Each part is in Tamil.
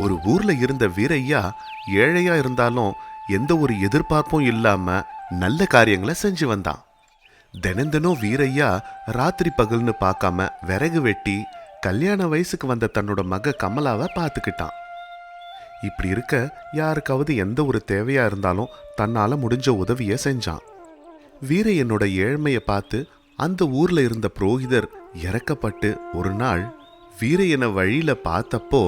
ஒரு ஊர்ல இருந்த வீரையா ஏழையா இருந்தாலும் எந்த ஒரு எதிர்பார்ப்பும் இல்லாம நல்ல காரியங்களை செஞ்சு வந்தான். தினம் வீரையா ராத்திரி பகல்னு பார்க்காம விறகு வெட்டி கல்யாண வயசுக்கு வந்த தன்னோட மக கமலாவை பார்த்துக்கிட்டான். இப்படி இருக்க யாருக்காவது எந்த ஒரு தேவையா இருந்தாலும் தன்னால முடிஞ்ச உதவிய செஞ்சான். வீரையனோட ஏழ்மையை பார்த்து அந்த ஊர்ல இருந்த புரோகிதர் இறக்கப்பட்டு ஒரு நாள் வீரையனை வழியில பார்த்தப்போ,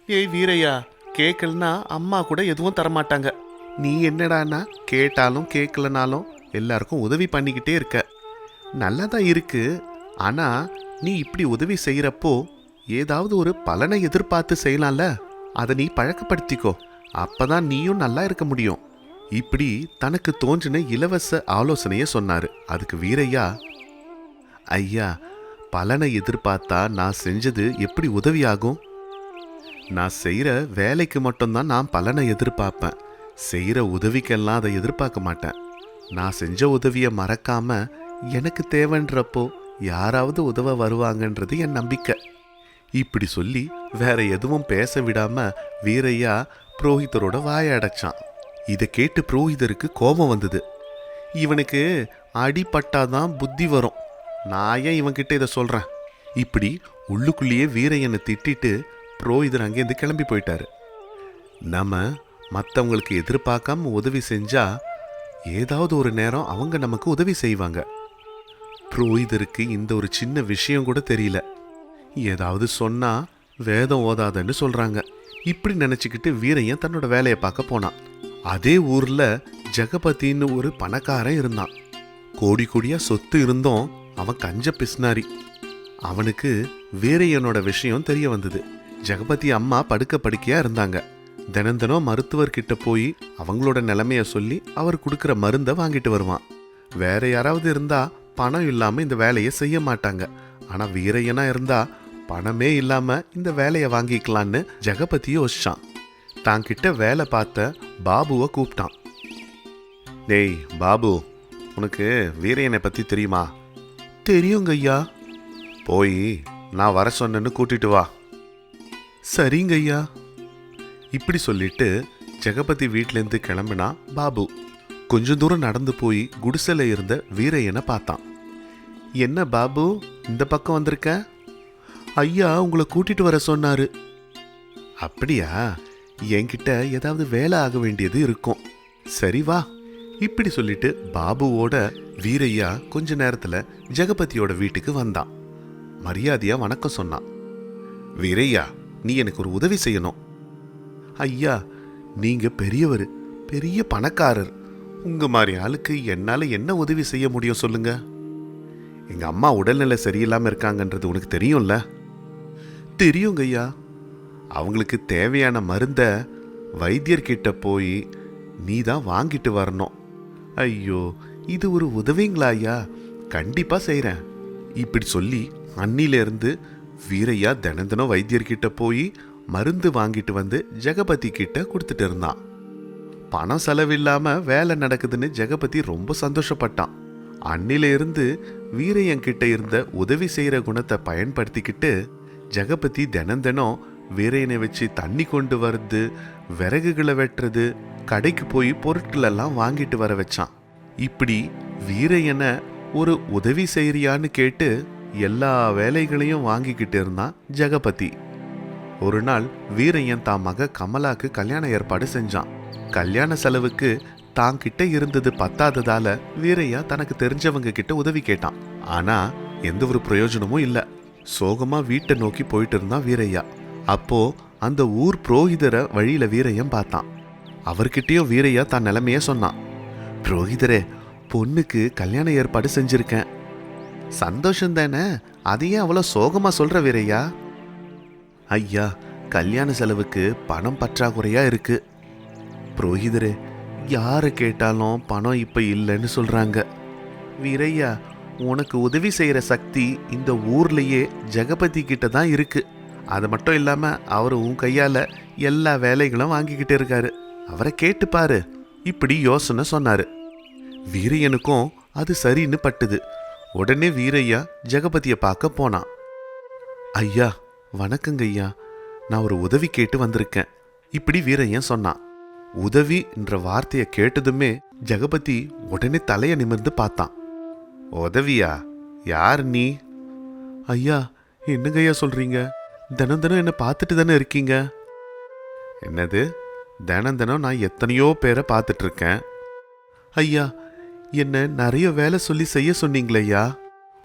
ஏய் வீரையா, கேட்கலனா அம்மா கூட எதுவும் தரமாட்டாங்க. நீ என்னடானா கேட்டாலும் கேட்கலனாலும் எல்லாருக்கும் உதவி பண்ணிக்கிட்டே இருக்க. நல்லாதான் இருக்கு. ஆனா நீ இப்படி உதவி செய்யறப்போ ஏதாவது ஒரு பலனை எதிர்பார்த்து செய்யலாம்ல. அதை நீ பழக்கப்படுத்திக்கோ. அப்பதான் நீயும் நல்லா இருக்க முடியும். இப்படி தனக்கு தோன்றின இலவச ஆலோசனைய சொன்னாரு. அதுக்கு வீரையா, ஐயா, பலனை எதிர்பார்த்தா நான் செஞ்சது எப்படி உதவியாகும்? நான் செய்யற வேலைக்கு மட்டும்தான் நான் பலனை எதிர்பார்ப்பேன். செய்யற உதவிக்கெல்லாம் அதை எதிர்பார்க்க மாட்டேன். நான் செஞ்ச உதவியை மறக்காம எனக்கு தேவைன்றப்போ யாராவது உதவ வருவாங்கன்றது என் நம்பிக்கை. இப்படி சொல்லி வேற எதுவும் பேச விடாம வீரையா புரோகிதரோட வாயை அடைச்சான். இதை கேட்டு புரோகிதருக்கு கோபம் வந்தது. இவனுக்கு அடிபட்டாதான் புத்தி வரும். நான் ஏன் இவன்கிட்ட இதை சொல்றேன்? இப்படி உள்ளுக்குள்ளேயே வீரையனை திட்டிட்டு புரோகிதர் அங்கேருந்து கிளம்பி போயிட்டாரு. நம்ம மற்றவங்களுக்கு எதிர்பார்க்காம உதவி செஞ்சா ஏதாவது ஒரு நேரம் அவங்க நமக்கு உதவி செய்வாங்க. புரோகிதருக்கு இந்த ஒரு சின்ன விஷயம் கூட தெரியல. ஏதாவது சொன்னா வேதம் ஓதாதன்னு சொல்றாங்க. இப்படி நினைச்சுக்கிட்டு வீரையன் தன்னோட வேலையை பார்க்க போனான். அதே ஊர்ல ஜெகபதின்னு ஒரு பணக்காரன் இருந்தான். கோடி கோடியா சொத்து இருந்தோம் அவன் கஞ்ச பிஸ்னாரி. அவனுக்கு வீரையனோட விஷயம் தெரிய வந்தது. ஜெகபதி அம்மா படுக்கையா இருந்தாங்க. தினம் மருத்துவர்கிட்ட போய் அவங்களோட நிலைமைய சொல்லி அவர் கொடுக்கிற மருந்தை வாங்கிட்டு வருவான். வேற யாராவது இருந்தா பணம் இல்லாம இந்த வேலையை செய்ய மாட்டாங்க. ஆனா வீரையனா இருந்தா பணமே இல்லாம இந்த வேலையை வாங்கிக்கலான்னு ஜெகபதி யோசிச்சான். தான் கிட்ட வேலை பார்த்த பாபுவை கூப்பிட்டான். டேய் பாபு, உனக்கு வீரையனை பத்தி தெரியுமா? தெரியுங்க ஐயா. போய் நான் வர சொன்னேன்னு கூட்டிட்டு வா. சரிங்க ஐயா. இப்படி சொல்லிட்டு ஜெகபதி வீட்டிலேருந்து கிளம்பினா பாபு. கொஞ்சம் தூரம் நடந்து போய் குடிசையில் இருந்த வீரையனை பார்த்தான். என்ன பாபு, இந்த பக்கம் வந்திருக்க? ஐயா உங்களை கூட்டிட்டு வர சொன்னாரு. அப்படியா? என்கிட்ட ஏதாவது வேலை ஆக வேண்டியது இருக்கும். சரி வா. இப்படி சொல்லிட்டு பாபுவோட வீரையா கொஞ்ச நேரத்துல ஜெகபதியோட வீட்டுக்கு வந்தான். மரியாதையா வணக்கம் சொன்னான். வீரையா, நீ எனக்கு ஒரு உதவி செய்யணும். ஐயா, நீங்க பெரியவர், பெரிய பணக்காரர். உங்க மாதிரி ஆளுக்கு என்னால என்ன உதவி செய்ய முடியும் சொல்லுங்க? எங்க அம்மா உடல்நிலை சரியில்லாம இருக்காங்கன்றது உனக்கு தெரியும்ல? தெரியுங்க ஐயா. அவங்களுக்கு தேவையான மருந்த வைத்தியர்கிட்ட போய் நீ தான் வாங்கிட்டு வரணும். ஐயோ, இது ஒரு உதவிங்களா ஐயா? கண்டிப்பா செய்றேன். இப்படி சொல்லி அன்னிலிருந்து வீரையா தினம் வைத்தியர்கிட்ட போய் மருந்து வாங்கிட்டு வந்து ஜெகபதி கிட்ட கொடுத்துட்டு இருந்தான். பணம் செலவில்லாம வேலை நடக்குதுன்னு ஜெகபதி ரொம்ப சந்தோஷப்பட்டான். அன்னிலிருந்து வீரையன் கிட்ட இருந்த உதவி செய்யற குணத்தை பயன்படுத்திக்கிட்டு ஜெகபதி தினம் வீரையனை வச்சு தண்ணி கொண்டு வர்றது, விறகுகளை வெட்டுறது, கடைக்கு போய் பொருட்கள் எல்லாம் வாங்கிட்டு வர வச்சான். இப்படி வீரையனை ஒரு உதவி செய்யறியான்னு கேட்டு எல்லா வேலைகளையும் வாங்கிக்கிட்டு இருந்தான் ஜெகபதி. ஒரு நாள் வீரையன் தான் மக கமலாக்கு கல்யாண ஏற்பாடு செஞ்சான். கல்யாண செலவுக்கு தான் கிட்ட இருந்தது பத்தாததால வீரையா தனக்கு தெரிஞ்சவங்க கிட்ட உதவி கேட்டான். ஆனா எந்த ஒரு பிரயோஜனமும் இல்ல. சோகமா வீட்டை நோக்கி போயிட்டு இருந்தான் வீரையா. அப்போ அந்த ஊர் புரோகிதரை வழியில வீரையன் பார்த்தான். அவர்கிட்டயும் வீரையா தான் நிலைமைய சொன்னான். புரோகிதரே, பொண்ணுக்கு கல்யாண ஏற்பாடு செஞ்சிருக்கேன். சந்தோஷம் தானே? அதையே அவ்வளோ சோகமா சொல்ற வீரையா? ஐயா, கல்யாண செலவுக்கு பணம் பற்றாக்குறையா இருக்கு. புரோகிதரே, யாரை கேட்டாலும் பணம் இப்ப இல்லைன்னு சொல்றாங்க. வீரையா, உனக்கு உதவி செய்யற சக்தி இந்த ஊர்லயே ஜெகபதி கிட்ட தான் இருக்கு. அது மட்டும் இல்லாம அவரு உன் கையால எல்லா வேலைகளும் வாங்கிக்கிட்டு இருக்காரு. அவரை கேட்டு பாரு. இப்படி யோசனை சொன்னாரு. வீரையனுக்கும் அது சரின்னு பட்டுது. உடனே வீரையா ஜெகபதியை பார்க்க போனான். ஐயா, வணக்கங்க ஐயா. நான் ஒரு உதவி கேட்டு வந்திருக்கேன். இப்படி வீரையன் சொன்னான். உதவி என்ற வார்த்தையை கேட்டதுமே ஜெகபதி உடனே தலைய நிமிர்ந்து பார்த்தான். உதவியா? யார் நீ? ஐயா, என்னங்கய்யா சொல்றீங்க? தினம் தினம் என்ன பார்த்துட்டு தானே இருக்கீங்க. என்னது? தினம் தினம் நான் எத்தனையோ பேரை பார்த்துட்டு இருக்கேன். ஐயா, என்ன நிறைய வேலை சொல்லி செய்ய சொன்னீங்களய்யா.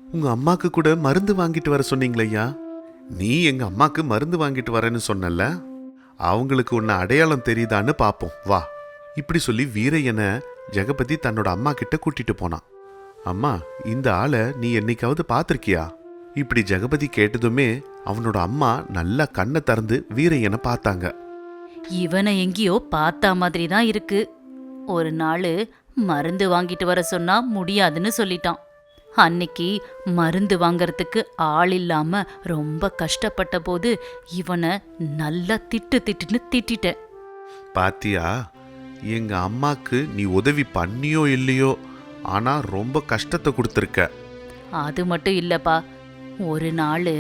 உங்க அம்மாக்கு கூட மருந்து வாங்கிட்டு வர சொன்னீங்களய்யா. நீ எங்க அம்மாக்கு மருந்து வாங்கிட்டு வரேன்னு சொன்னல, அவங்களுக்கு உன்னை அடையாளம் தெரியுதான்னு பாப்போம் வா. இப்படி சொல்லி வீரையனை ஜெகபதி தன்னோட அம்மா கிட்ட கூட்டிட்டு போனான். அம்மா, இந்த ஆளை நீ என்னைக்காவது பார்த்திருக்கியா? இப்படி ஜெகபதி கேட்டதுமே அவனோட அம்மா நல்லா கண்ணை திறந்து வீரையனை பார்த்தாங்க. இவனை எங்கேயோ பார்த்தா மாதிரி தான் இருக்கு. ஒரு நாள் மருந்து வாங்கிட்டு வர சொன்னா முடியாதுன்னு சொல்லிட்டான். அன்னைக்கு மருந்து வாங்கறதுக்கு ஆள் இல்லாம ரொம்ப கஷ்டப்பட்ட போது இவனை நல்லா திட்டுன்னு திட்டிட்டேன். பாத்தியா, எங்க அம்மாக்கு நீ உதவி பண்ணியோ இல்லையோ, ஆனா ரொம்ப கஷ்டத்தை கொடுத்துருக்க. அது மட்டும் இல்லப்பா, ஒரு நாள்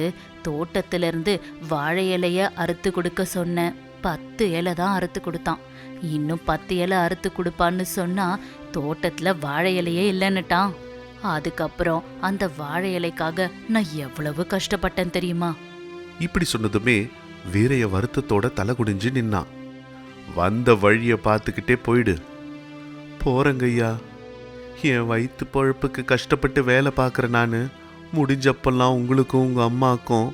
தோட்டத்திலிருந்து வாழை இலைய அறுத்து கொடுக்க சொன்னேன். 10 இலை தான் அறுத்து கொடுத்தான். இன்னும் 10 இலை அறுத்து கொடுப்பான்னு சொன்னா தோட்டத்துல வாழை இலையே இல்லைன்னுட்டான். அதுக்கப்புறம் அந்த வாழை இலைக்காக நான் எவ்வளவு கஷ்டப்பட்டேன் தெரியுமா? இப்படி சொன்னதுமே வீரைய வருத்தத்தோட தலை குடிஞ்சு நின்னான். வந்த வழிய பார்த்துக்கிட்டே போயிடு. போறங்கய்யா, என் வயிற்று பழப்புக்கு கஷ்டப்பட்டு வேலை பார்க்குற நான் முடிஞ்சப்பெல்லாம் உங்களுக்கும் உங்க அம்மாக்கும்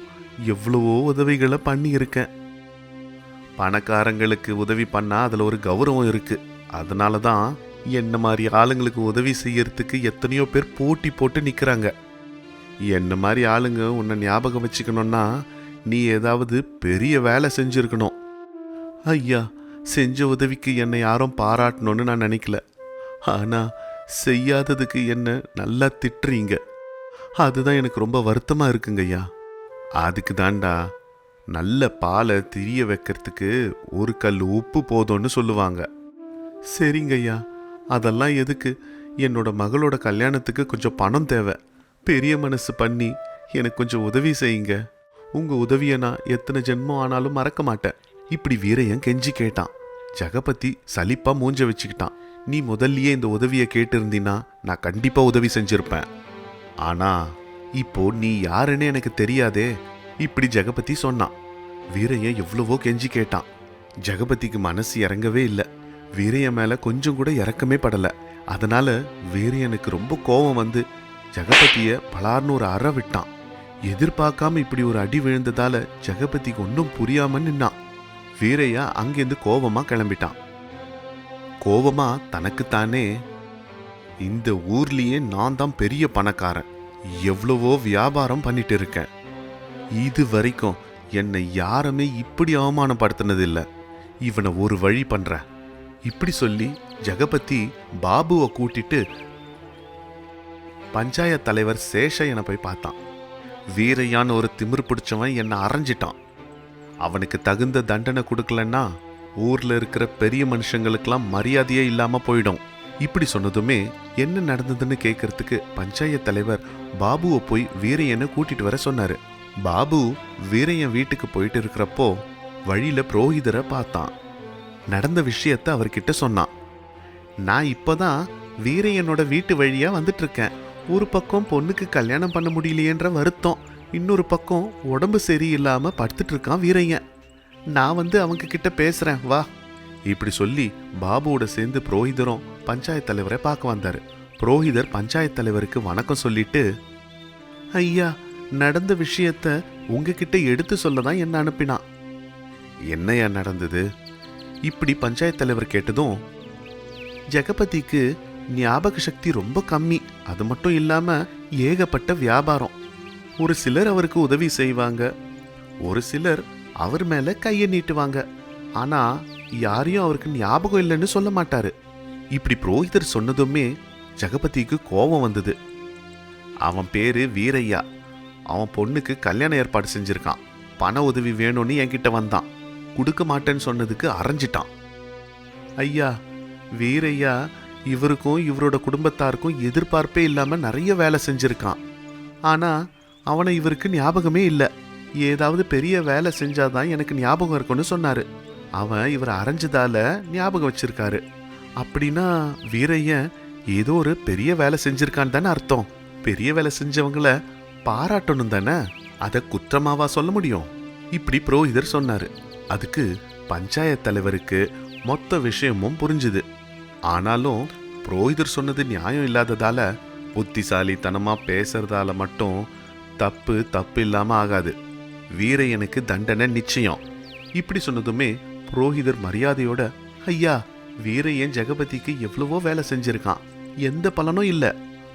எவ்வளவோ உதவிகளை பண்ணியிருக்கேன். பணக்காரங்களுக்கு உதவி பண்ணா அதுல ஒரு கௌரவம் இருக்கு. அதனால தான் என்ன மாதிரி ஆளுங்களுக்கு உதவி செய்யறதுக்கு எத்தனையோ பேர் போட்டி போட்டு நிற்கிறாங்க. என்ன மாதிரி ஆளுங்க உன்னை ஞாபகம் வச்சுக்கணும்னா நீ ஏதாவது பெரிய வேலை செஞ்சுருக்கணும். ஐயா, செஞ்ச உதவிக்கு என்னை யாரும் பாராட்டணும்னு நான் நினைக்கல. ஆனால் செய்யாததுக்கு என்ன நல்லா திட்டுறீங்க. அதுதான் எனக்கு ரொம்ப வருத்தமாக இருக்குங்க ஐயா. அதுக்கு தாண்டா நல்ல பாலை திரிய வைக்கிறதுக்கு ஒரு கல் உப்பு போதும்னு சொல்லுவாங்க. சரிங்க ஐயா, அதெல்லாம் எதுக்கு? என்னோட மகளோட கல்யாணத்துக்கு கொஞ்சம் பணம் தேவை. பெரிய மனசு பண்ணி எனக்கு கொஞ்சம் உதவி செய்யுங்க. உங்கள் உதவியை நான் எத்தனை ஜென்மம் ஆனாலும் மறக்க மாட்டேன். இப்படி வீரையன் கெஞ்சி கேட்டான். ஜெகபதி சலிப்பா மூஞ்ச வச்சுக்கிட்டான். நீ முதல்லயே இந்த உதவியை கேட்டிருந்தீன்னா நான் கண்டிப்பாக உதவி செஞ்சிருப்பேன். ஆனா இப்போ நீ யாருன்னு எனக்கு தெரியாதே. இப்படி ஜெகபதி சொன்னான். வீரையன் எவ்வளவோ கெஞ்சி கேட்டான். ஜெகபதிக்கு மனசு இறங்கவே இல்லை. வீரையன் மேல கொஞ்சம் கூட இறக்கமே படல. அதனால வீரையனுக்கு ரொம்ப கோபம் வந்து ஜெகபதிய பலார்னு ஒரு அற விட்டான். எதிர்பார்க்காம இப்படி ஒரு அடி விழுந்ததால ஜெகபதிக்கு ஒன்றும் புரியாம நின்னான். வீரையா அங்கிருந்து கோபமா கிளம்பிட்டான். கோபமா தனக்குத்தானே, இந்த ஊர்லயே நான் தான் பெரிய பணக்காரன், எவ்வளவோ வியாபாரம் பண்ணிட்டு இருக்கேன், இது வரைக்கும் என்னை யாருமே இப்படி அவமானப்படுத்தினதில்லை, இவனை ஒரு வழி பண்ற. இப்படி சொல்லி ஜெகபதி பாபுவை கூட்டிட்டு பஞ்சாயத்து தலைவர் சேஷையனை போய் பார்த்தான். வீரையான்னு ஒரு திமிர் பிடிச்சவன் என்னை அரைஞ்சிட்டான். அவனுக்கு தகுந்த தண்டனை கொடுக்கலன்னா ஊர்ல இருக்கிற பெரிய மனுஷங்களுக்கெல்லாம் மரியாதையே இல்லாம போயிடும். இப்படி சொன்னதுமே என்ன நடந்ததுன்னு கேட்கறதுக்கு பஞ்சாயத்து தலைவர் பாபுவை போய் வீரையனை கூட்டிட்டு வர சொன்னாரு. பாபு வீரையன் வீட்டுக்கு போயிட்டு இருக்கிறப்போ வழியில புரோகிதரை பார்த்தான். நடந்த விஷயத்த அவர்கிட்ட சொன்னான். நான் இப்பதான் வீரையனோட வீட்டு வழியா வந்துட்டு இருக்கேன். ஒரு பக்கம் பொண்ணுக்கு கல்யாணம் பண்ண முடியலையேன்ற வருத்தம், இன்னொரு பக்கம் உடம்பு சரியில்லாம படுத்துட்டு இருக்கான் வீரையன். நான் வந்து அவங்க கிட்ட பேசுறேன் வா. இப்படி சொல்லி பாபுவோட சேர்ந்து புரோகிதரும் பஞ்சாயத்து தலைவரை பார்க்க வந்தாரு. புரோகிதர் பஞ்சாயத்து தலைவருக்கு வணக்கம் சொல்லிட்டு, ஐயா, நடந்த விஷயத்த உங்ககிட்ட எடுத்து சொல்லதான் என்ன அனுப்பினான். என்னையா நடந்தது? இப்படி பஞ்சாயத்து தலைவர் கேட்டதும், ஜெகபதிக்கு ஞாபக சக்தி ரொம்ப கம்மி, அது மட்டும் இல்லாம ஏகப்பட்ட வியாபாரம். ஒரு சிலர் அவருக்கு உதவி செய்வாங்க, ஒரு சிலர் அவர் மேல கையை நீட்டுவாங்க, ஆனா யாரையும் அவருக்கு ஞாபகம் இல்லைன்னு சொல்ல மாட்டாரு. இப்படி புரோகிதர் சொன்னதுமே ஜெகபதிக்கு கோபம் வந்தது. அவன் பேரு வீரையா. அவன் பொண்ணுக்கு கல்யாண ஏற்பாடு செஞ்சிருக்கான். பண உதவி வேணும்னு என்கிட்ட வந்தான். கொடுக்க மாட்டேன்னு சொன்னதுக்கு அரைஞ்சிட்டான். ஐயா, வீரையா இவருக்கும் இவரோட குடும்பத்தாருக்கும் எதிர்பார்ப்பே இல்லாம நிறைய வேலை செஞ்சிருக்கான். ஆனா அவனை இவருக்கு ஞாபகமே இல்லை. ஏதாவது பெரிய வேலை செஞ்சாதான் எனக்கு ஞாபகம் இருக்கும்னு சொன்னாரு. அவன் இவரை அரைஞ்சதால ஞாபகம் வச்சிருக்காரு. அப்படின்னா வீரையன் ஏதோ ஒரு பெரிய வேலை செஞ்சிருக்கான்னு தானே அர்த்தம். பெரிய வேலை செஞ்சவங்கள பாராட்டணும் தானே, அதை குற்றமாவா சொல்ல முடியும்? இப்படி புரோகிதர் சொன்னாரு. அதுக்கு பஞ்சாயத்து தலைவருக்கு மொத்த விஷயமும் புரிஞ்சுது. ஆனாலும் புரோகிதர் சொன்னது நியாயம் இல்லாததால, புத்திசாலித்தனமா பேசுறதால மட்டும் தப்பு தப்பு இல்லாம ஆகாது. வீரையனுக்கு தண்டனை நிச்சயம். இப்படி சொன்னதுமே புரோகிதர் மரியாதையோட, ஐயா, வீரையன் ஜெகபதிக்கு எவ்வளவோ வேலை செஞ்சிருக்கான், எந்த பலனும் இல்ல.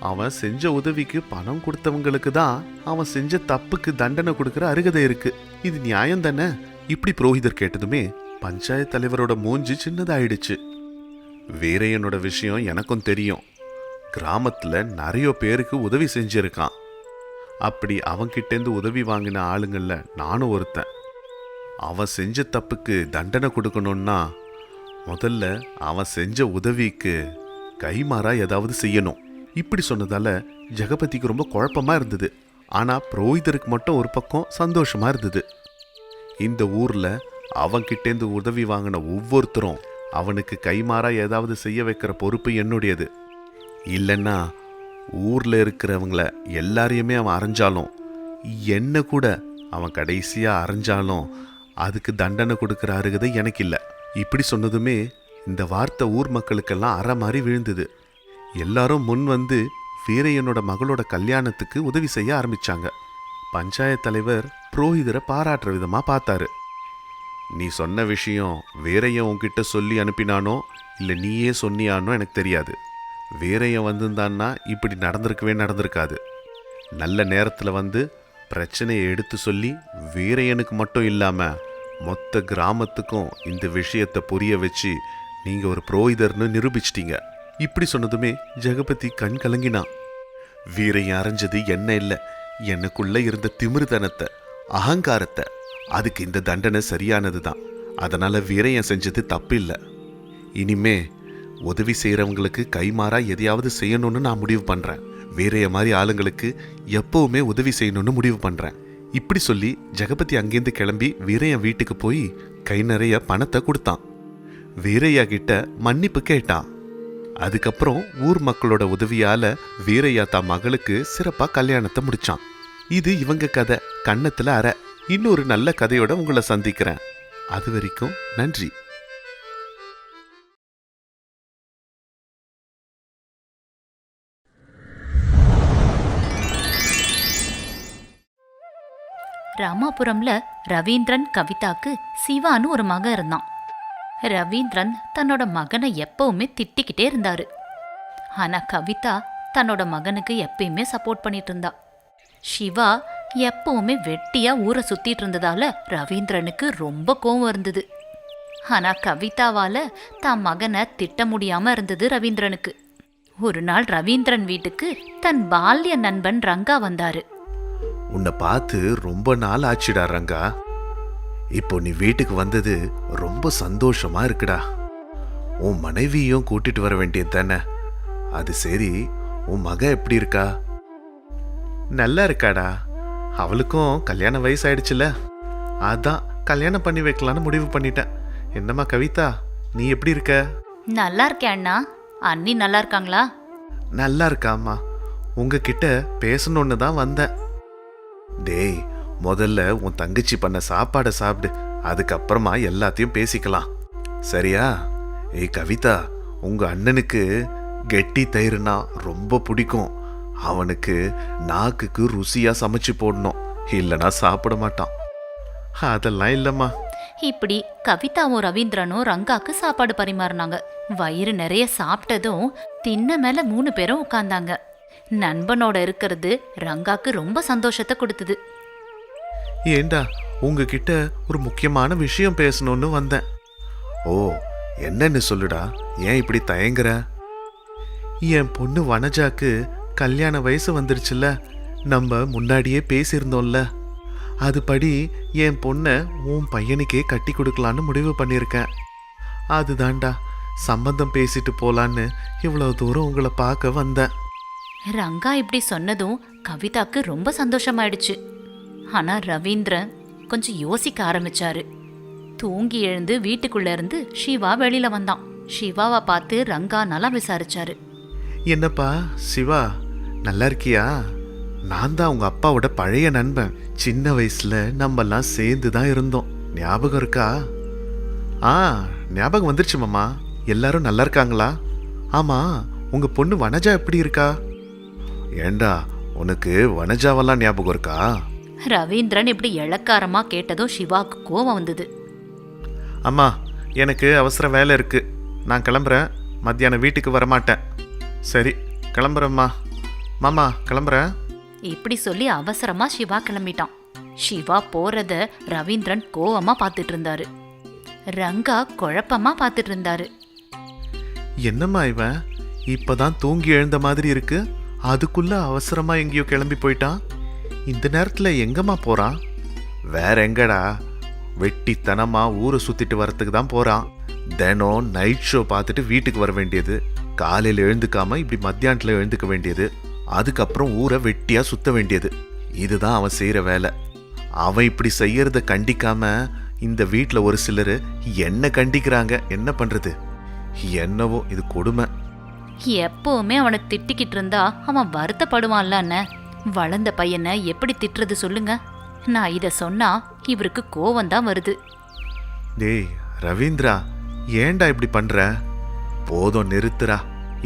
அவன் செஞ்ச உதவிக்கு பணம் கொடுத்தவங்களுக்கு தான் அவன் செஞ்ச தப்புக்கு தண்டனை கொடுக்கற அருகதை இருக்கு. இது நியாயம் தானே? இப்படி புரோகிதர் கேட்டதுமே பஞ்சாயத்து தலைவரோட மூஞ்சி சின்னதாயிடுச்சு. வீரையனோட விஷயம் எனக்கும் தெரியும். கிராமத்துல நிறைய பேருக்கு உதவி செஞ்சிருக்கான். அப்படி அவன்கிட்டேருந்து உதவி வாங்கின ஆளுங்கள்ல நானும் ஒருத்தன். அவன் செஞ்ச தப்புக்கு தண்டனை கொடுக்கணும்னா முதல்ல அவன் செஞ்ச உதவிக்கு கைமாறா ஏதாவது செய்யணும். இப்படி சொன்னதால ஜெகபதிக்கு ரொம்ப குழப்பமா இருந்தது. ஆனா புரோகிதருக்கு மட்டும் ஒரு பக்கம் சந்தோஷமா இருந்தது. இந்த ஊர்ல அவன்கிட்டேருந்து உதவி வாங்கின ஒவ்வொருத்தரும் அவனுக்கு கைமாறா ஏதாவது செய்ய வைக்கிற பொறுப்பு என்னுடையது. இல்லைன்னா ஊர்ல இருக்கிறவங்கள எல்லாரையுமே அவன் அரைஞ்சாலும், என்ன கூட அவன் கடைசியா அரைஞ்சாலும் அதுக்கு தண்டனை கொடுக்கிற அருகதை எனக்கு இல்லை. இப்படி சொன்னதுமே இந்த வார்த்தை ஊர் மக்களுக்கெல்லாம் அற மாதிரி விழுந்தது. எல்லாரும் முன் வந்து வீரையனோட மகளோட கல்யாணத்துக்கு உதவி செய்ய ஆரம்பிச்சாங்க. பஞ்சாயத்து தலைவர் புரோகிதரை பாராட்டுற விதமா பார்த்தாரு. நீ சொன்ன விஷயம் வீரையன் உன்கிட்ட சொல்லி அனுப்பினானோ இல்லை நீயே சொன்னியானோ எனக்கு தெரியாது. வீரையன் வந்திருந்தான்னா இப்படி நடந்திருக்காது. நல்ல நேரத்தில் வந்து பிரச்சனையை எடுத்து சொல்லி வீரையனுக்கு மட்டும் இல்லாம மொத்த கிராமத்துக்கும் இந்த விஷயத்தை புரிய வச்சு நீங்க ஒரு புரோகிதர்னு நிரூபிச்சிட்டீங்க. இப்படி சொன்னதுமே ஜெகபதி கண் கலங்கினான். வீரையன் அரைஞ்சது என்ன இல்லை, எனக்குள்ள இருந்த திமிருத்தனத்தை, அகங்காரத்தை. அதுக்கு இந்த தண்டனை சரியானது தான். அதனால வீரையன் செஞ்சது தப்பு இல்லை. இனிமே உதவி செய்யறவங்களுக்கு கைமாறா எதையாவது செய்யணும்னு நான் முடிவு பண்றேன். வீரைய மாதிரி ஆளுங்களுக்கு எப்பவுமே உதவி செய்யணும்னு முடிவு பண்றேன். இப்படி சொல்லி ஜெகபதி அங்கேருந்து கிளம்பி வீரையன் வீட்டுக்கு போய் கை நிறைய பணத்தை கொடுத்தான். வீரையா கிட்ட மன்னிப்பு கேட்டான். அதுக்கப்புறம் ஊர் மக்களோட உதவியால வீரையா தான் மகளுக்கு சிறப்பா கல்யாணத்தை முடிச்சான். இது இவங்க கதை கன்னத்துல அற. இன்னொரு நல்ல கதையோட உங்களை சந்திக்கிறேன். அது வரைக்கும் நன்றி. ராமாபுரம்ல ரவீந்திரன் கவிதாக்கு சிவான்னு ஒரு மகன் இருந்தான். ரவீந்திரன் தன்னோட மகனை எப்பவுமே திட்டிக்கிட்டே இருந்தாரு. ஆனா கவிதா தன்னோட மகனுக்கு எப்பயுமே சப்போர்ட் பண்ணிட்டு இருந்தா. சிவா எப்பவுமே வெட்டியா ஊரை சுத்திட்டு இருந்ததால ரவீந்திரனுக்கு ரொம்ப கோவம் இருந்தது. ஆனா கவிதாவால தான் மகனை திட்ட முடியாம இருந்தது ரவீந்திரனுக்கு. ஒரு நாள் ரவீந்திரன் வீட்டுக்கு தன் பால்ய நண்பன் ரங்கா வந்தாரு. உன்னை பார்த்து ரொம்ப நாள் ஆச்சுடா ரங்கா. இப்போ நீ வீட்டுக்கு வந்தது ரொம்ப சந்தோஷமா இருக்குடா. உன் மனைவியும் கூட்டிட்டு வர வேண்டியது தானே? அது சரி, உன் மக எப்படி இருக்கா? நல்லா இருக்காடா. அவளுக்கும் கல்யாண வயசு ஆயிடுச்சுல, அதான் கல்யாணம் பண்ணி வைக்கலான்னு முடிவு பண்ணிட்டேன். என்னம்மா கவிதா, நீ எப்படி இருக்க? நல்லா இருக்கேன் அண்ணா. அண்ணி நல்லா இருக்காங்களா? நல்லா இருக்காம்மா. உங்ககிட்ட பேசணுன்னு தான் வந்தேன். டேய், முதல்ல உன் தங்கச்சி பண்ண சாப்பாடை சாப்பிடு, அதுக்கப்புறமா எல்லாத்தையும் பேசிக்கலாம், சரியா? ஏய் கவிதா, உங்க அண்ணனுக்கு கெட்டி தயிர்னா ரொம்ப பிடிக்கும். அவனுக்கு நாக்குக்கு ருசியா சமைச்சு போடணும், இல்லைன்னா சாப்பிட மாட்டான். அதெல்லாம் இல்லம்மா. இப்படி கவிதாவும் ரவீந்திரனும் ரங்காக்கு சாப்பாடு பரிமாறினாங்க. வயிறு நிறைய சாப்பிட்டதும் தின்ன மேல 3 பேரும் உட்கார்ந்தாங்க. நண்பனோட இருக்கிறது ரங்காக்கு ரொம்ப சந்தோஷத்தை கொடுத்தது. ஏண்டா, உங்ககிட்ட ஒரு முக்கியமான விஷயம் பேசணும்னு வந்தேன். ஓ, என்னன்னு சொல்லுடா. ஏன் இப்படி தயங்குற? என் பொண்ணு வனஜாக்கு கல்யாண வயசு வந்துருச்சுல்ல, நம்ம முன்னாடியே பேசியிருந்தோம்ல. அதுபடி என் பொண்ணை உன் பையனுக்கே கட்டி கொடுக்கலான்னு முடிவு பண்ணியிருக்கேன். அதுதான்டா, சம்பந்தம் பேசிட்டு போலான்னு இவ்வளவு தூரம் உங்களை பார்க்க வந்தேன். ரங்கா இப்படி சொன்னதும் கவிதாக்கு ரொம்ப சந்தோஷமாயிடுச்சு. ஆனா ரவீந்திரன் கொஞ்சம் யோசிக்க ஆரம்பிச்சாரு. தூங்கி எழுந்து வீட்டுக்குள்ள இருந்து சிவா வெளியில வந்தான். சிவாவை பார்த்து ரங்கா நல்லா விசாரிச்சாரு. என்னப்பா சிவா, நல்லா இருக்கியா? நான் தான் உங்க அப்பாவோட பழைய நண்பன். சின்ன வயசுல நம்மெல்லாம் சேர்ந்து தான் இருந்தோம், ஞாபகம் இருக்கா? ஆ, ஞாபகம் வந்துருச்சு மாமா. எல்லாரும் நல்லா இருக்காங்களா? ஆமா, உங்க பொண்ணு வனஜா எப்படி இருக்கா? ஏண்டா, உனக்கு வனஜாவெல்லாம் ஞாபகம் இருக்கா? ரவீந்திரன் இப்படி இளக்காரமா கேட்டதும் சிவாக்கு கோவம் வந்தது. அம்மா, எனக்கு அவசர வேலை இருக்கு, நான் கிளம்புறேன். மத்தியானம் வீட்டுக்கு வரமாட்டேன். சரி, கிளம்புறேம்மா. மாமா, கிளம்புறேன். இப்படி சொல்லி அவசரமா சிவா கிளம்பிட்டான். சிவா போறத ரவீந்திரன் கோவமா பார்த்துட்டு இருந்தாரு. ரங்கா குழப்பமா பார்த்துட்டு இருந்தாரு. என்னம்மா இவன் இப்பதான் தூங்கி எழுந்த மாதிரி இருக்கு, அதுக்குள்ள அவசரமா எங்கேயோ கிளம்பி போயிட்டான். இந்த நேரத்துல எங்கம்மா போறான்? வேற எங்கடா, வெட்டித்தனமா ஊரை சுத்திட்டு வரத்துக்கு தான் போறான். தினம் நைட் ஷோ பார்த்துட்டு வீட்டுக்கு வர வேண்டியது, காலையில் எழுந்துக்காம இப்படி மத்தியானத்தில் எழுந்துக்க வேண்டியது, அதுக்கப்புறம் ஊரை வெட்டியா சுத்த வேண்டியது. இதுதான் அவன் செய்யற வேலை. அவன் இப்படி செய்யறத கண்டிக்காம இந்த வீட்டில் ஒரு சிலர் என்ன கண்டிக்கிறாங்க. என்ன பண்றது? என்னவோ இது கொடுமை. எப்பவுமே அவனை திட்டிக்கிட்டு இருந்தா அவன் வருத்தப்படுவான்ல அண்ணன். வளர்ந்த பையனை எப்படி திட்டுறது சொல்லுங்க? நான் இத சொன்னா இவருக்கு கோவம் தான் வருது. டேய் ரவீந்திரா, ஏன்டா இப்படி பண்ற? போதும், நிறுத்துறா.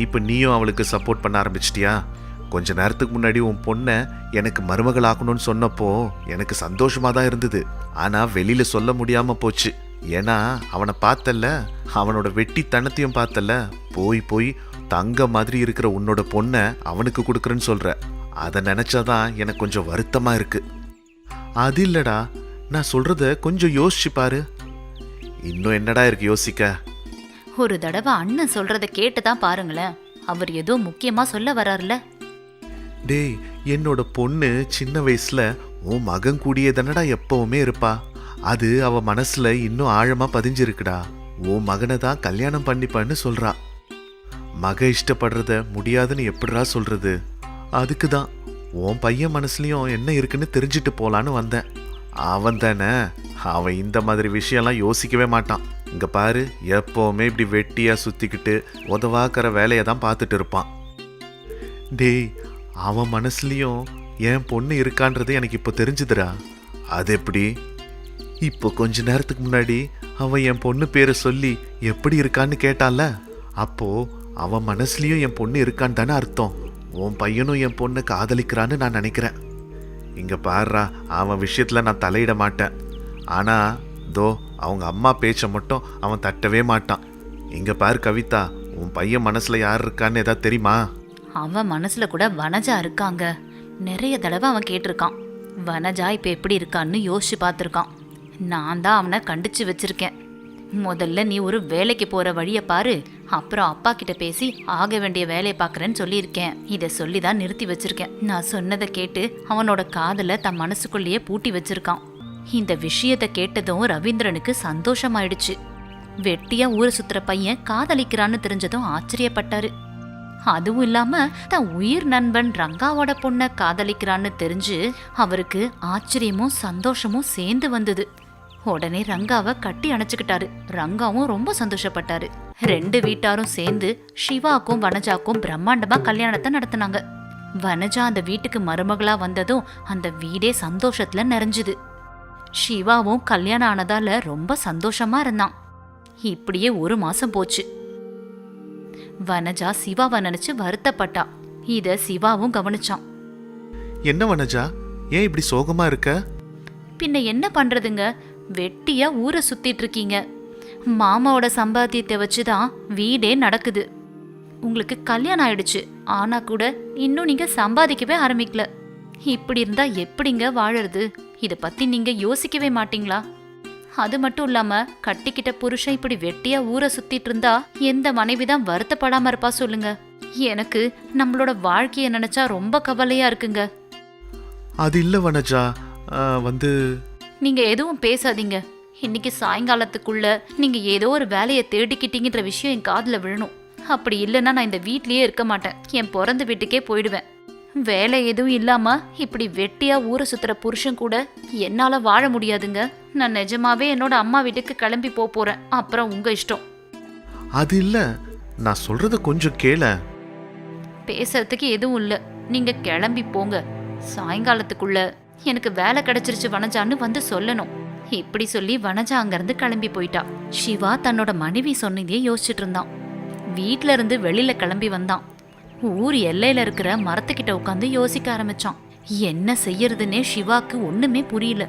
இப்ப நீயும் அவளுக்கு சப்போர்ட் பண்ண ஆரம்பிச்சிட்டியா? கொஞ்ச நேரத்துக்கு முன்னாடி உன் பொண்ணை எனக்கு மருமகள் ஆக்கணும்னு சொன்னப்போ எனக்கு சந்தோஷமா தான் இருந்தது. ஆனா வெளியில சொல்ல முடியாம போச்சு. ஏன்னா அவனை பார்த்தல்ல, அவனோட வெட்டித்தனத்தையும் பார்த்தல்ல. போய் போய் தங்க மாதிரி இருக்கிற உன்னோட பொண்ணை அவனுக்கு கொடுக்குறேன்னு சொல்ற. அதை நினைச்சாதான் எனக்கு கொஞ்சம் வருத்தமா இருக்கு. அது இல்லடா, நான் சொல்றத கொஞ்சம் யோசிச்சு பாரு. இன்னும் என்னடா இருக்கு யோசிக்க? ஒரு தடவை அண்ணன் சொல்றத கேட்டுதான் பாருங்களேன். அவர் ஏதோ முக்கியமா சொல்ல வர்றாருல. டேய், என்னோட பொண்ணு சின்ன வயசுல உன் மகன் கூடியே தானடா எப்பவுமே இருப்பா. அது அவ மனசுல இன்னும் ஆழமா பதிஞ்சிருக்குடா. உன் மகனை தான் கல்யாணம் பண்ணிப்பான்னு சொல்றா. மக இஷ்டப்படுறத முடியாதுன்னு எப்படிடா சொல்றது? அதுக்கு தான் உன் பையன் மனசுலயும் என்ன இருக்குன்னு தெரிஞ்சுட்டு போலான்னு வந்தேன். அவன் தானே, அவன் இந்த மாதிரி விஷயம்லாம் யோசிக்கவே மாட்டான். இங்க பாரு, எப்பவுமே இப்படி வெட்டியா சுத்திக்கிட்டு உதவாக்கிற வேலையை தான் பார்த்துட்டு இருப்பான். டேய், அவன் மனசுலயும் என் பொண்ணு இருக்கான்றது எனக்கு இப்போ தெரிஞ்சுதுடா. அது எப்படி? இப்போ கொஞ்ச நேரத்துக்கு முன்னாடி அவன் என் பொண்ணு பேரை சொல்லி எப்படி இருக்கான்னு கேட்டான்ல, அப்போ அவன் மனசுலயும் என் பொண்ணு இருக்கான்னு தானே அர்த்தம். உன் பையனும் என் பொண்ணை காதலிக்கிறான்னு நான் நினைக்கிறேன். இங்க பாருடா, அவன் விஷயத்துல நான் தலையிட மாட்டேன். ஆனா தோ அவங்க அம்மா பேச்சை மட்டும் அவன் தட்டவே மாட்டான். இங்க பாரு கவிதா, உன் பையன் மனசுல யார் இருக்கான்னு ஏதாவது தெரியுமா? அவன் மனசுல கூட வனஜா இருக்காங்க. நிறைய தடவை அவன் கேட்டிருக்கான். வனஜா இப்ப எப்படி இருக்கான்னு யோசிச்சு பார்த்துருக்கான். நான் தான் அவனை கண்டிச்சு வச்சிருக்கேன். முதல்ல நீ ஒரு வேலைக்கு போற வழிய பாரு, அப்புறம் அப்பா கிட்ட பேசி ஆக வேண்டிய வேலையை பாக்குறேன்னு சொல்லியிருக்கேன். இதை சொல்லிதான் நிறுத்தி வச்சிருக்கேன். நான் சொன்னதை கேட்டு அவனோட காதல தன் மனசுக்குள்ளேயே பூட்டி வச்சிருக்கான். இந்த விஷயத்தை கேட்டதும் ரவீந்திரனுக்கு சந்தோஷமாயிடுச்சு. வெட்டியா ஊரை சுத்துற பையன் காதலிக்கிறான்னு தெரிஞ்சதும் ஆச்சரியப்பட்டாரு. அதுவும் இல்லாம தன் உயிர் நண்பன் ரங்காவோட பொண்ண காதலிக்கிறான்னு தெரிஞ்சு அவருக்கு ஆச்சரியமும் சந்தோஷமும் சேர்ந்து வந்தது. உடனே ரங்காவை கட்டி அணைச்சுக்கிட்டாரு. ரங்காவும் ரொம்ப சந்தோஷப்பட்டாரு. ரெண்டு வீட்டாரும் சேர்ந்து சிவாக்கும் வனஜாக்கும் பிரம்மாண்டமா கல்யாணத்தை நடத்தினாங்க. வனஜா அந்த வீட்டுக்கு மருமகளா வந்ததும் அந்த வீடே சந்தோஷத்துல நிறைஞ்சுது. சிவாவும் கல்யாணம் ஆனதால ரொம்ப சந்தோஷமா இருந்தான். இப்படியே 1 மாசம் போச்சு. வனஜா சிவாவை நினைச்சு வருத்தப்பட்டா. இத சிவாவும் கவனிச்சான். என்ன வனஜா, ஏன் இப்படி சோகமா இருக்க? பின்ன என்ன பண்றதுங்க, வெட்டியா ஊரை சுத்திட்டு இருக்கீங்க. மாமாவோட சம்பாத்தியத்தை வச்சுதான் வீடே நடக்குது. உங்களுக்கு கல்யாணம் ஆயிடுச்சு, ஆனா கூட இன்னும் நீங்க சம்பாதிக்கவே ஆரம்பிக்கல. இப்படி இருந்தா எப்படிங்க வாழறது? இத பத்தி நீங்க யோசிக்கவே மாட்டீங்களா? அது மட்டும் இல்லாம கட்டிக்கிட்ட புருஷன் இப்படி வெட்டியா ஊரை சுத்திட்டு இருந்தா எந்த மனைவிதான் வருத்தப்படாம இருப்பா சொல்லுங்க? எனக்கு நம்மளோட வாழ்க்கைய நினைச்சா ரொம்ப கவலையா இருக்குங்க. அது இல்ல வனஜா, நீங்க எதுவும் பேசாதீங்க. இன்னைக்கு சாயங்காலத்துக்குள்ள நீங்க ஏதோ ஒரு வேலையை தேடிக்கிட்டீங்கன்ற விஷயம் என் காதுல விழணும். அப்படி இல்லைன்னா நான் இந்த வீட்லயே இருக்க மாட்டேன். என் பிறந்த வீட்டுக்கே போயிடுவேன். வேலை எதுவும் இல்லாம இப்படி வெட்டியா ஊரை சுத்துற புருஷன் கூட என்னால வாழ முடியாதுங்க. நான் நிஜமாவே என்னோட அம்மா வீட்டுக்கு கிளம்பி போறேன். அப்புறம் உங்க இஷ்டம். அது இல்ல, நான் சொல்றத கொஞ்சம் கேள. பேசுறதுக்கு எதுவும் இல்ல, நீங்க கிளம்பி போங்க. சாயங்காலத்துக்குள்ள எனக்கு வேலை கிடைச்சிருச்சு வனஜான்னு வந்து சொல்லணும். இப்படி சொல்லி வனஜா அங்கிருந்து கிளம்பி போயிட்டா. சிவா தன்னோட மனைவி சொன்னதையே யோசிச்சுட்டு இருந்தான். வீட்ல இருந்து வெளியில கிளம்பி வந்தான். ஊர் எல்லையில இருக்கிற மரத்துக்கிட்ட உட்காந்து யோசிக்க ஆரம்பிச்சான். என்ன செய்யறதுன்னே சிவாக்கு ஒண்ணுமே புரியல.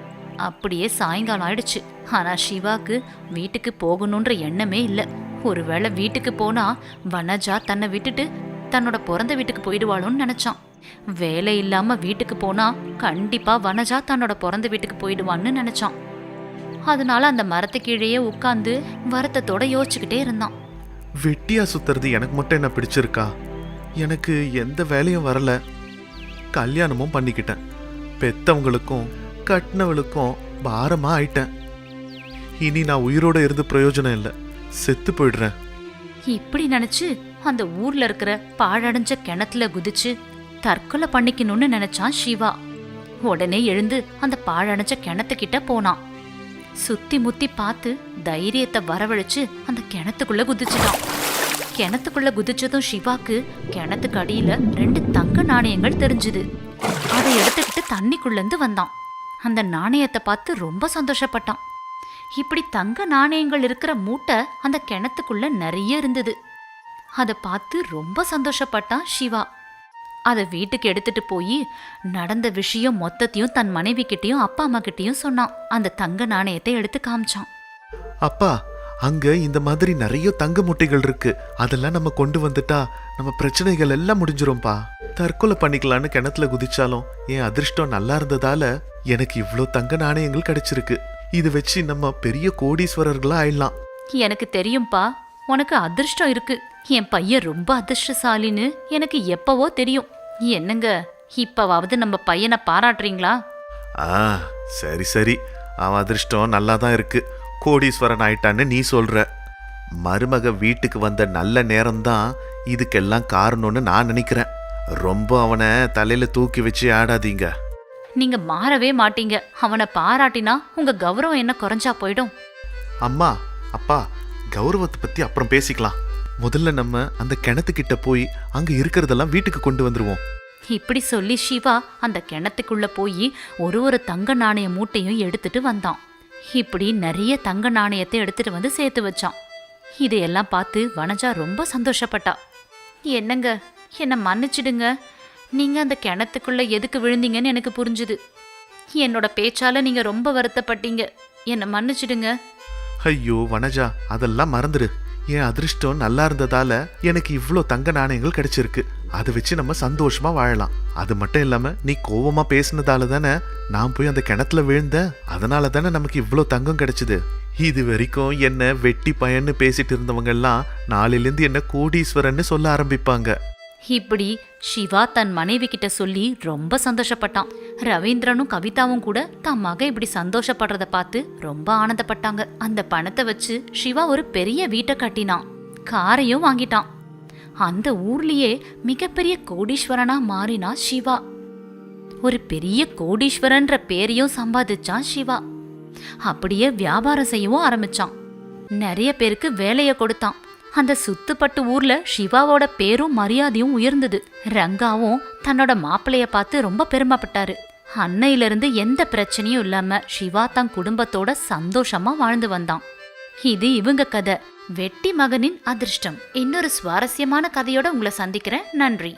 அப்படியே சாயங்காலம் ஆயிடுச்சு. ஆனா சிவாக்கு வீட்டுக்கு போகணுன்ற எண்ணமே இல்ல. ஒருவேளை வீட்டுக்கு போனா வனஜா தன்னை விட்டுட்டு தன்னோட பிறந்த வீட்டுக்கு போயிடுவாளோன்னு நினைச்சான். வேலை இல்லாம வீட்டுக்கு போனா கண்டிப்பா வனஜா தன்னோட பிறந்த வீட்டுக்கு போயிடுவான்னு நினைச்சான். அதனால அந்த மரத்து கீழேயே உட்கார்ந்து வருத்தத்தோட யோசிச்சுக்கிட்டே இருந்தான். வெட்டியா சுத்துறது எனக்கு மட்டும் என்ன பிடிச்சிருக்கா? எனக்கு எந்த வேலையும் வரல. கல்யாணமும் பண்ணிக்கிட்டேன். பெத்தவங்களுக்கும் கட்டினவளுக்கும் பாரமா ஆயிட்டேன். இனி நான் உயிரோட இருந்து பிரயோஜனம் இல்லை, செத்து போயிடுறேன். இப்படி நினைச்சு அந்த ஊர்ல இருக்கிற பாழடைஞ்ச கிணத்துல குதிச்சு தற்கொலை பண்ணிக்கணும்னு நினைச்சான் சிவா. உடனே எழுந்து அந்த பாழடைஞ்ச கிணத்துக்கிட்ட போனான். சுத்தி முத்தி பார்த்து தைரியத்தை வரவழைச்சு அந்த கிணத்துக்குள்ள குதிச்சுட்டான். கிணத்துக்குள்ள குதிச்சதும் சிவாக்கு கிணத்துக்கு அடியில 2 தங்க நாணயங்கள் தெரிஞ்சுது. அதை எடுத்துக்கிட்டு தண்ணிக்குள்ள இருந்து வந்தான். அந்த நாணயத்தை பார்த்து ரொம்ப சந்தோஷப்பட்டான். இப்படி தங்க நாணயங்கள் இருக்கிற மூட்டை அந்த கிணத்துக்குள்ள நிறைய இருந்தது. அதை பார்த்து ரொம்ப சந்தோஷப்பட்டான் சிவா. அதை வீட்டுக்கு எடுத்துட்டு போய் நடந்த விஷயம் மொத்தத்தையும் தன் மனைவி கிட்டையும் அப்பா அம்மா கிட்டையும் சொன்னான். அந்த தங்க நாணயத்தை எடுத்து காமிச்சான். அப்பா, அங்க இந்த மாதிரி நிறைய தங்க மூட்டைகள் இருக்கு. அதெல்லாம் நம்ம கொண்டு வந்துட்டா நம்ம பிரச்சனைகள் எல்லாம் முடிஞ்சிரும்பா. தற்கொலை பண்ணிக்கலான்னு கிணத்துல குதிச்சாலும் என் அதிர்ஷ்டம் நல்லா இருந்ததால எனக்கு இவ்ளோ தங்க நாணயங்கள் கிடைச்சிருக்கு. இது வச்சு நம்ம பெரிய கோடீஸ்வரர்களா ஆயிடலாம். எனக்கு தெரியும்பா, உனக்கு அதிர்ஷ்டம் இருக்கு. என் பையன் ரொம்ப அதிர்ஷ்டசாலின்னு எனக்கு எப்பவோ தெரியும். என்னங்க, இப்பவாவது நம்ம பையனை பாராட்டுறீங்களா? சரி சரி, அவன் அதிர்ஷ்டம் நல்லா தான் இருக்கு. கோடீஸ்வரன் ஆயிட்டான்னு நீ சொல்ற. மருமக வீட்டுக்கு வந்த நல்ல நேரம்தான் இதுக்கெல்லாம் காரணம்னு நான் நினைக்கிறேன். ரொம்ப அவனை தலையில தூக்கி வச்சு ஆடாதீங்க. நீங்க மாறவே மாட்டீங்க. அவனை பாராட்டினா உங்க கௌரவம் என்ன குறைஞ்சா போயிடும். அம்மா, அப்பா, கௌரவத்தை பத்தி அப்புறம் பேசிக்கலாம். முதல்ல நம்ம அந்த கிணத்துக்கிட்ட போய் அங்க இருக்கிறதெல்லாம் வீட்டுக்கு கொண்டு வந்துருவோம். இப்படி சொல்லி சிவா அந்த கிணத்துக்குள்ள போய் ஒரு தங்க நாணய மூட்டையும் எடுத்துட்டு வந்தான். இப்படி நிறைய தங்க நாணயத்தை எடுத்துட்டு வந்து சேர்த்து வச்சான். இதையெல்லாம் பார்த்து வனஜா ரொம்ப சந்தோஷப்பட்டா. என்னங்க, என்னை மன்னிச்சிடுங்க. நீங்க அந்த கிணத்துக்குள்ள எதுக்கு விழுந்தீங்கன்னு எனக்கு புரிஞ்சுது. என்னோட பேச்சால நீங்க ரொம்ப வருத்தப்பட்டீங்க. என்னை மன்னிச்சிடுங்க. ஐயோ வனஜா, அதெல்லாம் மறந்துடு. என் அதிர்ஷ்டம் நல்லா இருந்ததால எனக்கு இவ்ளோ தங்க நாணயங்கள் கிடைச்சிருக்கு. அதை வச்சு நம்ம சந்தோஷமா வாழலாம். அது மட்டும் இல்லாம நீ கோவமா பேசினதால தானே நான் போய் அந்த கிணத்துல விழுந்தேன். அதனால தானே நமக்கு இவ்ளோ தங்கம் கிடைச்சது. இது வரைக்கும் என்ன வெட்டி பையன்னு பேசிட்டு இருந்தவங்க எல்லாம் நாளிலிருந்து என்ன கோடீஸ்வரன்னு சொல்ல ஆரம்பிப்பாங்க. இப்படி சிவா தன் மனைவி கிட்ட சொல்லி ரொம்ப சந்தோஷப்பட்டான். ரவீந்திரனும் கவிதாவும் கூட தன் மகன் இப்படி சந்தோஷப்படுறத பார்த்து ரொம்ப ஆனந்தப்பட்டாங்க. அந்த பணத்தை வச்சு சிவா ஒரு பெரிய வீட்டை கட்டினான், காரையும் வாங்கிட்டான். அந்த ஊர்லயே மிகப்பெரிய கோடீஸ்வரனா மாறினா சிவா. ஒரு பெரிய கோடீஸ்வரன்ற பேரையும் சம்பாதிச்சான் சிவா. அப்படியே வியாபாரம் செய்யவும் ஆரம்பிச்சான். நிறைய பேருக்கு வேலைய கொடுத்தான். அந்த சுத்துப்பட்டு ஊர்ல சிவாவோட பேரும் மரியாதையும் உயர்ந்தது. ரங்காவும் தன்னோட மாப்பிள்ளைய பார்த்து ரொம்ப பெருமைப்பட்டாரு. அன்னையிலிருந்து எந்த பிரச்சனையும் இல்லாம சிவா தன் குடும்பத்தோட சந்தோஷமா வாழ்ந்து வந்தான். இது இவங்க கதை, வெட்டி மகனின் அதிர்ஷ்டம். இன்னொரு சுவாரஸ்யமான கதையோட உங்களை சந்திக்கிறேன். நன்றி.